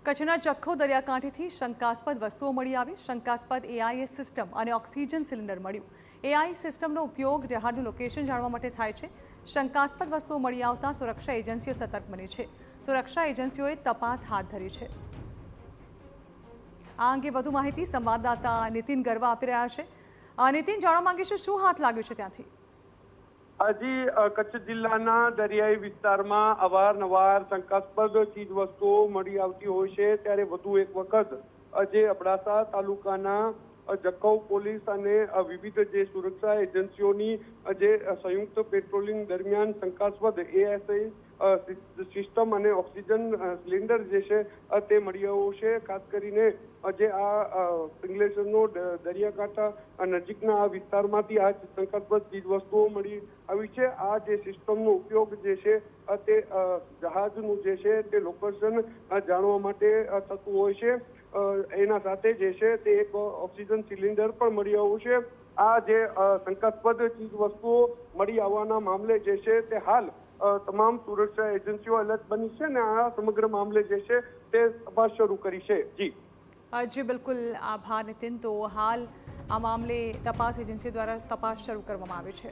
કચ્છના જખૌ દરિયાકાંઠેથી શંકાસ્પદ વસ્તુઓ મળી આવી। શંકાસ્પદ એઆઈએસ સિસ્ટમ અને ઓક્સિજન સિલિન્ડર મળ્યું। એઆઈ સિસ્ટમનો ઉપયોગ જહાજનું લોકેશન જાણવા માટે થાય છે। શંકાસ્પદ વસ્તુઓ મળી આવતા સુરક્ષા એજન્સીઓ સતર્ક બની છે। સુરક્ષા એજન્સીઓએ તપાસ હાથ ધરી છે। આ અંગે વધુ માહિતી સંવાદદાતા નીતિન ગરવા આપી રહ્યા છે। નીતિન, જાણવા માંગીશું શું હાથ લાગ્યું છે ત્યાંથી? હજી કચ્છ જિલ્લાના દરિયાઈ વિસ્તારમાં અવારનવાર શંકાસ્પદ ચીજ વસ્તુઓ મળી આવતી હોય છે, ત્યારે વધુ એક વખત જે અબડાસા તાલુકાના જખૌ પોલીસ અને વિવિધ જે સુરક્ષા એજન્સીઓની જે સંયુક્ત પેટ્રોલિંગ દરમિયાન શંકાસ્પદ એએસઆઈ સિસ્ટમ અને ઓક્સિજન સિલિન્ડર જે છે તે મળી આવ્યો છે। ખાસ કરીને જે આ પિંગલેશ્વરનો દરિયાકાંઠા નજીકના આ વિસ્તારમાંથી આ શંકાસ્પદ ચીજ વસ્તુઓ મળી આવી છે। આ જે સિસ્ટમનો ઉપયોગ જે છે તે જહાજનું જે છે તે લોકેશન જાણવા માટે થતું હોય છે। એના સાથે જે છે તે એક ઓક્સિજન સિલિન્ડર પણ મળી આવ્યું છે। આ જે શંકાસ્પદ ચીજ વસ્તુઓ મળી આવવાના મામલે જે છે તે હાલ તમામ સુરક્ષા એજન્સીઓ એલર્ટ બની છે અને આ સમગ્ર મામલે જે છે તે તપાસ શરૂ કરી છે। જી બિલકુલ, આભાર નીતિન। તો હાલ આ મામલે તપાસ એજન્સી દ્વારા તપાસ શરૂ કરવામાં આવી છે।